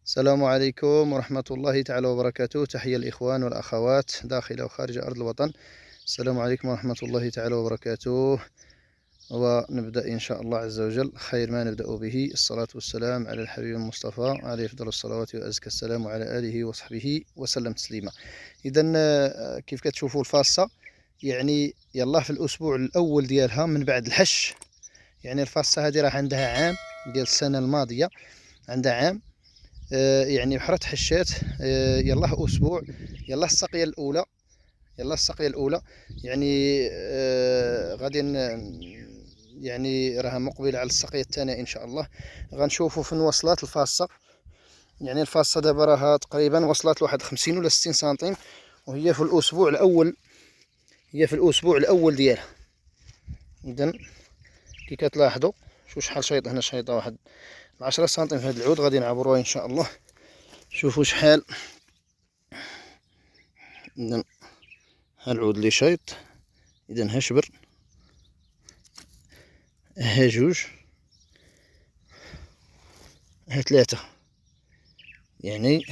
السلام عليكم ورحمة الله تعالى وبركاته. تحية الإخوان والأخوات داخل وخارج أرض الوطن. السلام عليكم ورحمة الله تعالى وبركاته. ونبدأ إن شاء الله عز وجل. خير ما نبدأ به الصلاة والسلام على الحبيب المصطفى عليه أفضل الصلوات وأزكى السلام وعلى آله وصحبه وسلم تسليما. إذا كيف كتشوفوا الفاصة، يعني يلا في الأسبوع الأول ديالها من بعد الحش. يعني الفاصة هذه راح عندها عام ديال السنة الماضية، عندها عام. يعني بحرت حشات. يلاه اسبوع، يلاه السقيه الاولى، يلاه السقيه الاولى. يعني غادي يعني راها مقبله على السقيه الثانيه ان شاء الله. غنشوفوا فين وصلت الفاصه. يعني الفاصه دابا راها تقريبا وصلت لواحد 50 ولا 60 سنتيم، وهي في الاسبوع الاول، هي في الاسبوع الاول ديالها. اذا كي كتلاحظوا شوف شحال شيط هنا، شيطه واحد 10 سنتيم في هذا العود غادي نعبروها ان شاء الله. شوفوا شحال. اذا ها العود اللي شايط، اذا ها شبر، ها جوج، ها ثلاثة. يعني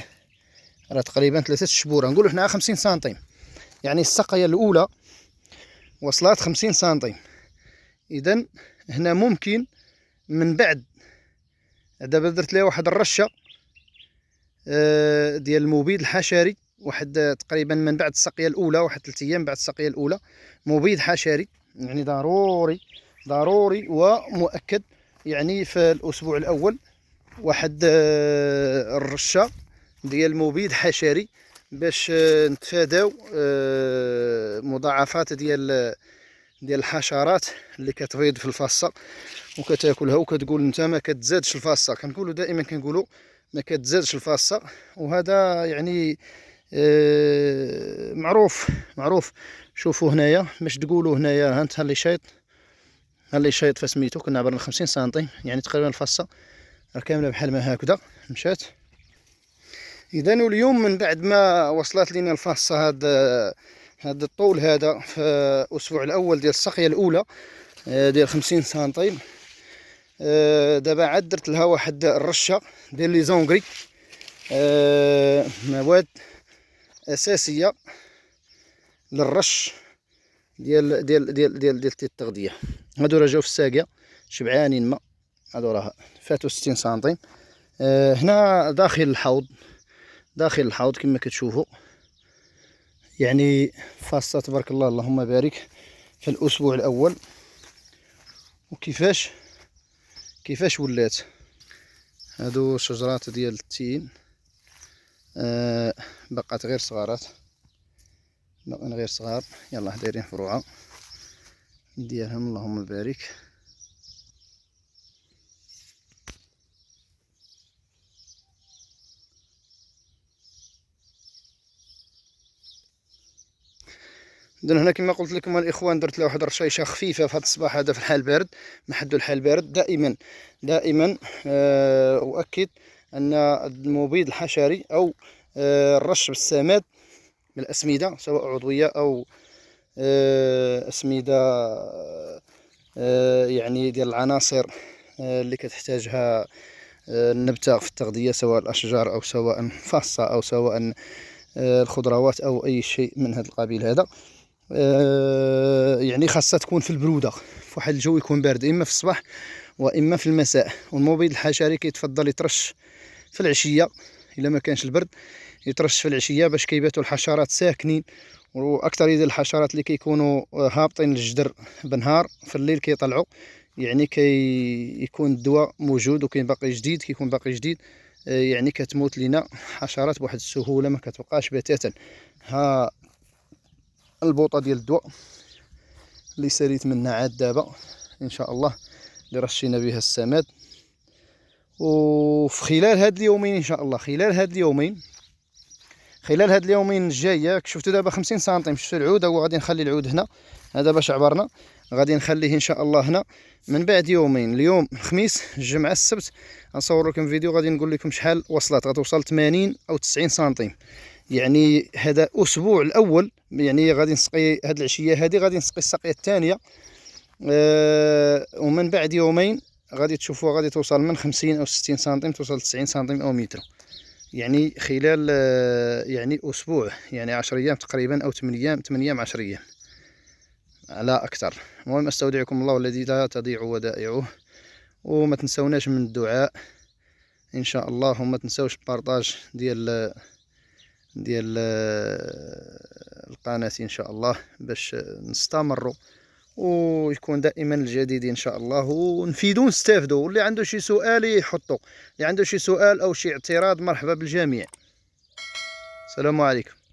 راه تقريبا 3 شبور، نقولوا حنا 50 سنتيم. يعني السقية الأولى وصلت 50 سنتيم. إذا هنا ممكن من بعد دابا درت لها واحد الرشة ديال المبيد الحشري، واحد تقريبا من بعد السقية الأولى، واحد 3 أيام بعد السقية الأولى، مبيد حشري. يعني ضروري ضروري ومؤكد، يعني في الأسبوع الأول واحد الرشة ديال مبيد حشري باش نتفاداو مضاعفات ديال الحشرات اللي كتبيض في الفاصة وكتاكلها وكتقول انت ما كتزادش الفاصة. كنقولوا دائما كنقولوا ما كتزادش الفاصة، وهذا يعني معروف معروف. شوفوا هنايا باش تقولوا هنايا هانت اللي شايط، ها اللي شايط فسميتو كنا عبرنا 50 سنتيم. يعني تقريبا الفاصة راه كامله بحال ما هكذا مشات. اذا اليوم من بعد ما وصلت لنا الفاصة هذا الطول هذا في الاسبوع الاول ديال السقيه الاولى ديال 50 سنتيم. دابا عاد درت لها واحد الرشه ديال لي زونغري، مواد اساسيه للرش ديال التغذيه. هادو راه جاو في الساقيه شبعانين ما، هادو راه فاتوا 60 سنتيم. هنا داخل الحوض، داخل الحوض كما كتشوفوا. يعني فاصة تبارك الله اللهم بارك في الاسبوع الاول. وكيفاش ولات. هادو شجرات ديال التين، بقات غير صغارات، باقين غير صغار. يلا دايرين فروعه ديالهم اللهم بارك. اذا هنا كما قلت لكم الاخوان درت له واحد الرشيشه خفيفه في هذا الصباح هذا في الحال بارد. محدو الحال بارد دائما دائما. اؤكد ان المبيد الحشري او الرش بالسماد بالاسمده سواء عضويه او اسمده يعني ديال العناصر اللي كتحتاجها النبته في التغذيه، سواء الاشجار او سواء فاصه او سواء الخضروات او اي شيء من هذا القبيل هذا. يعني خاصها تكون في البروده، في واحد الجو يكون بارد، اما في الصباح واما في المساء. والمبيد الحشري كيتفضل يترش في العشيه الا ما كانش البرد، يترش في العشيه باش كيباتوا الحشرات ساكنين. واكثر ديال الحشرات اللي كيكونوا هابطين للجدر بالنهار في الليل كيطلعوا. يعني يكون الدواء موجود وكاين باقي جديد، كيكون باقي جديد. يعني كتموت لنا حشرات بواحد السهوله ما كتبقاش بتاتا. ها البوطه ديال الدواء اللي ساليت منها عاد دابا ان شاء الله، اللي رشينا بها السماد. وفي خلال هاد اليومين ان شاء الله، خلال هاد اليومين الجايه، شفتوا دابا 50 سنتيم، شفتوا العود هو غادي نخلي العود هنا هذا باش عبرنا، غادي نخليه ان شاء الله هنا. من بعد يومين، اليوم الخميس الجمعه السبت، غنصور لكم فيديو غادي نقول لكم شحال وصلت، غتوصل 80 او 90 سنتيم. يعني هذا اسبوع الاول. يعني غادي نسقي هاد العشيه هذه، غادي نسقي السقيه الثانيه. ومن بعد يومين غادي تشوفوها غادي توصل من 50 او 60 سنتيم، توصل 90 سنتيم او متر. يعني خلال يعني أسبوع، يعني 10 أيام تقريبا أو 8 أيام، 8 أيام 10 أيام لا أكثر. المهم أستودعكم الله الذي لا تضيع ودائعه، وما تنسوناش من الدعاء إن شاء الله، وما تنسوش البارطاج ديال القناة إن شاء الله، باش نستمروا ويكون دائما الجديد ان شاء الله، ونفيدوا ونستافدوا. واللي عنده شي سؤال يحطه، اللي عنده شي سؤال او شي اعتراض مرحبا بالجميع. السلام عليكم.